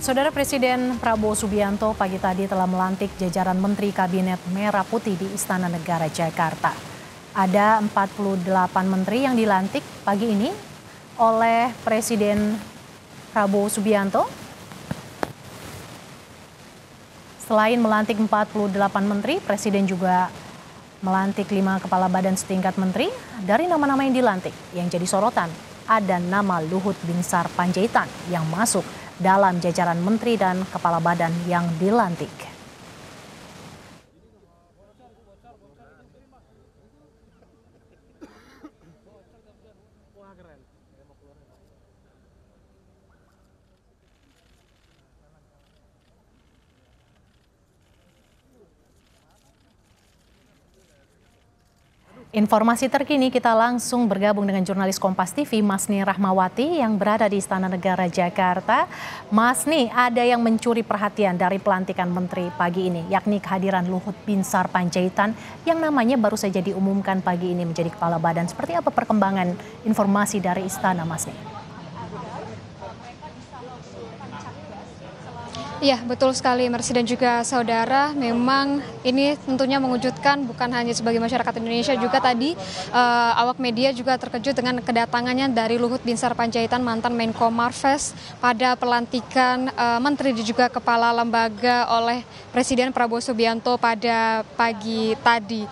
Saudara Presiden Prabowo Subianto pagi tadi telah melantik jajaran Menteri Kabinet Merah Putih di Istana Negara Jakarta. Ada 48 menteri yang dilantik pagi ini oleh Presiden Prabowo Subianto. Selain melantik 48 menteri, Presiden juga melantik 5 kepala badan setingkat menteri. Dari nama-nama yang dilantik, yang jadi sorotan, ada nama Luhut Binsar Panjaitan yang masuk dalam jajaran menteri dan kepala badan yang dilantik. Informasi terkini kita langsung bergabung dengan jurnalis Kompas TV Masni Rahmawati yang berada di Istana Negara Jakarta. Masni, ada yang mencuri perhatian dari pelantikan menteri pagi ini, yakni kehadiran Luhut Binsar Panjaitan yang namanya baru saja diumumkan pagi ini menjadi kepala badan. Seperti apa perkembangan informasi dari Istana, Masni? Iya, betul sekali Mercy dan juga saudara. Memang ini tentunya mengejutkan bukan hanya sebagai masyarakat Indonesia, juga tadi awak media juga terkejut dengan kedatangannya dari Luhut Binsar Panjaitan, mantan Menko Marves, pada pelantikan menteri dan juga kepala lembaga oleh Presiden Prabowo Subianto pada pagi tadi.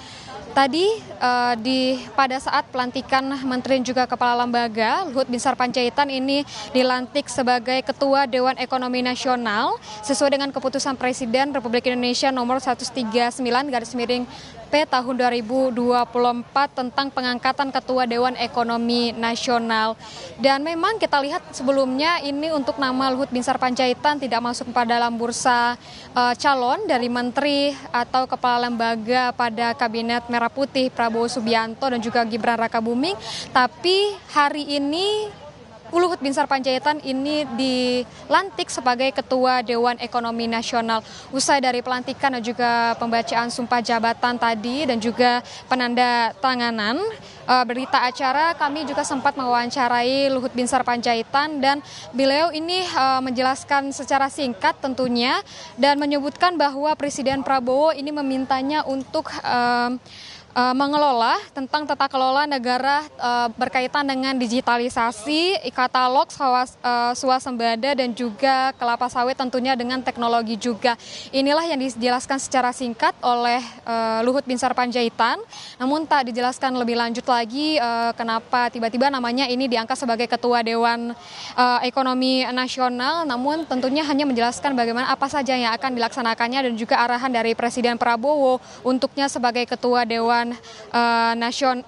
Pada saat pelantikan menteri dan juga kepala lembaga, Luhut Binsar Panjaitan ini dilantik sebagai Ketua Dewan Ekonomi Nasional sesuai dengan keputusan Presiden Republik Indonesia nomor 139/P tahun 2024 tentang pengangkatan Ketua Dewan Ekonomi Nasional. Dan memang kita lihat sebelumnya ini untuk nama Luhut Binsar Panjaitan tidak masuk pada dalam bursa calon dari menteri atau kepala lembaga pada Kabinet Merah Putih Prabowo Subianto dan juga Gibran Rakabuming. Tapi hari ini Luhut Binsar Panjaitan ini dilantik sebagai Ketua Dewan Ekonomi Nasional. Usai dari pelantikan dan juga pembacaan sumpah jabatan tadi dan juga penandatanganan berita acara, kami juga sempat mewawancarai Luhut Binsar Panjaitan dan beliau ini menjelaskan secara singkat tentunya dan menyebutkan bahwa Presiden Prabowo ini memintanya untuk mengelola tentang tata kelola negara berkaitan dengan digitalisasi, katalog, swasembada dan juga kelapa sawit tentunya dengan teknologi juga. Inilah yang dijelaskan secara singkat oleh Luhut Binsar Panjaitan. Namun tak dijelaskan lebih lanjut lagi kenapa tiba-tiba namanya ini diangkat sebagai Ketua Dewan Ekonomi Nasional. Namun tentunya hanya menjelaskan bagaimana apa saja yang akan dilaksanakannya dan juga arahan dari Presiden Prabowo untuknya sebagai Ketua Dewan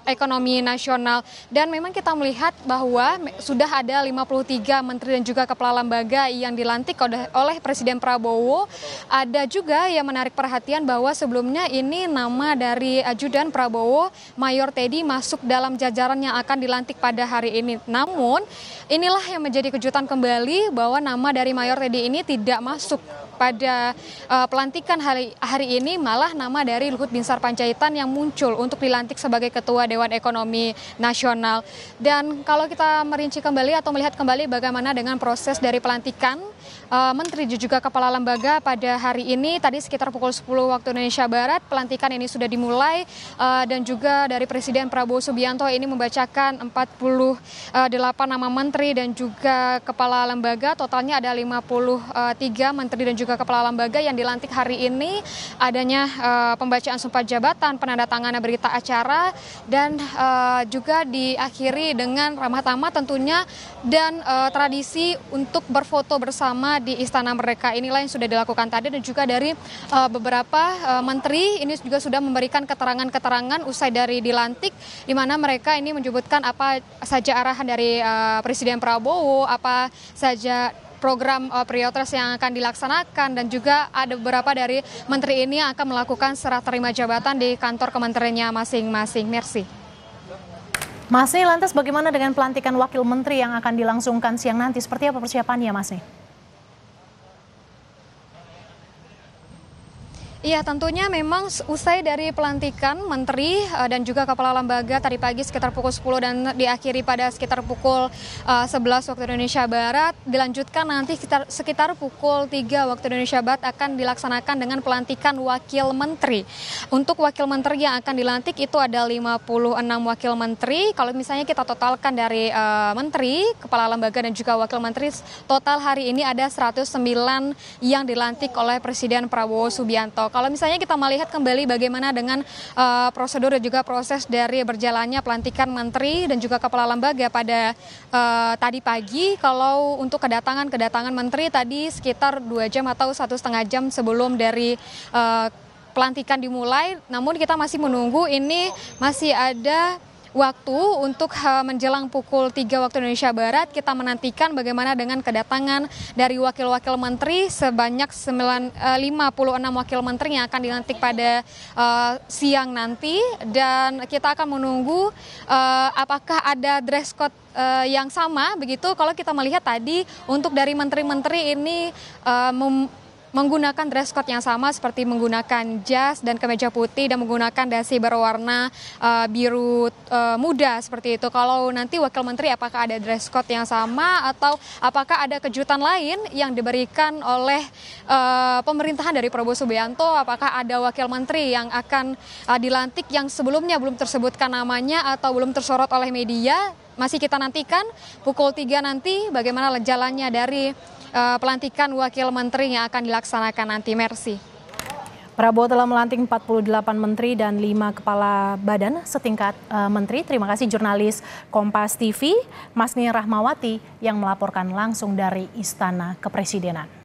Ekonomi Nasional. Dan memang kita melihat bahwa sudah ada 53 menteri dan juga kepala lembaga yang dilantik oleh Presiden Prabowo. Ada juga yang menarik perhatian bahwa sebelumnya ini nama dari ajudan Prabowo, Mayor Teddy, masuk dalam jajaran yang akan dilantik pada hari ini. Namun inilah yang menjadi kejutan kembali bahwa nama dari Mayor Teddy ini tidak masuk pada pelantikan hari ini, malah nama dari Luhut Binsar Panjaitan yang muncul untuk dilantik sebagai Ketua Dewan Ekonomi Nasional. Dan kalau kita merinci kembali atau melihat kembali bagaimana dengan proses dari pelantikan menteri dan juga kepala lembaga pada hari ini, tadi sekitar pukul 10 waktu Indonesia Barat, pelantikan ini sudah dimulai dan juga dari Presiden Prabowo Subianto ini membacakan 48 nama menteri dan juga kepala lembaga. Totalnya ada 53 menteri dan juga kepala lembaga yang dilantik hari ini. Adanya pembacaan sumpah jabatan, penandatanganan berita acara, dan juga diakhiri dengan ramah tamah tentunya dan tradisi untuk berfoto bersama di Istana Merdeka. Inilah yang sudah dilakukan tadi dan juga dari beberapa menteri ini juga sudah memberikan keterangan-keterangan usai dari dilantik, di mana mereka ini menyebutkan apa saja arahan dari Presiden Prabowo, apa saja program prioritas yang akan dilaksanakan, dan juga ada beberapa dari menteri ini yang akan melakukan serah terima jabatan di kantor kementeriannya masing-masing. Mercy. Masni, lantas bagaimana dengan pelantikan wakil menteri yang akan dilangsungkan siang nanti? Seperti apa persiapannya, Masni? Iya, tentunya memang usai dari pelantikan menteri dan juga kepala lembaga tadi pagi sekitar pukul 10 dan diakhiri pada sekitar pukul 11 waktu Indonesia Barat, dilanjutkan nanti sekitar pukul 3 waktu Indonesia Barat akan dilaksanakan dengan pelantikan wakil menteri. Untuk wakil menteri yang akan dilantik itu ada 56 wakil menteri. Kalau misalnya kita totalkan dari menteri, kepala lembaga dan juga wakil menteri, total hari ini ada 109 yang dilantik oleh Presiden Prabowo Subianto. Kalau misalnya kita melihat kembali bagaimana dengan prosedur dan juga proses dari berjalannya pelantikan menteri dan juga kepala lembaga pada tadi pagi, kalau untuk kedatangan menteri tadi sekitar 2 jam atau 1,5 jam sebelum dari pelantikan dimulai, namun kita masih menunggu, ini masih ada waktu untuk menjelang pukul 3 waktu Indonesia Barat. Kita menantikan bagaimana dengan kedatangan dari wakil-wakil menteri sebanyak 56 wakil menteri yang akan dilantik pada siang nanti, dan kita akan menunggu apakah ada dress code yang sama begitu. Kalau kita melihat tadi untuk dari menteri-menteri ini menggunakan dress code yang sama seperti menggunakan jas dan kemeja putih dan menggunakan dasi berwarna biru muda seperti itu. Kalau nanti wakil menteri apakah ada dress code yang sama atau apakah ada kejutan lain yang diberikan oleh pemerintahan dari Prabowo Subianto, apakah ada wakil menteri yang akan dilantik yang sebelumnya belum tersebutkan namanya atau belum tersorot oleh media, masih kita nantikan pukul 3 nanti bagaimana jalannya dari pelantikan wakil menteri yang akan dilaksanakan nanti. Mercy. Prabowo telah melantik 48 menteri dan 5 kepala badan setingkat menteri. Terima kasih jurnalis Kompas TV, Masni Rahmawati yang melaporkan langsung dari Istana Kepresidenan.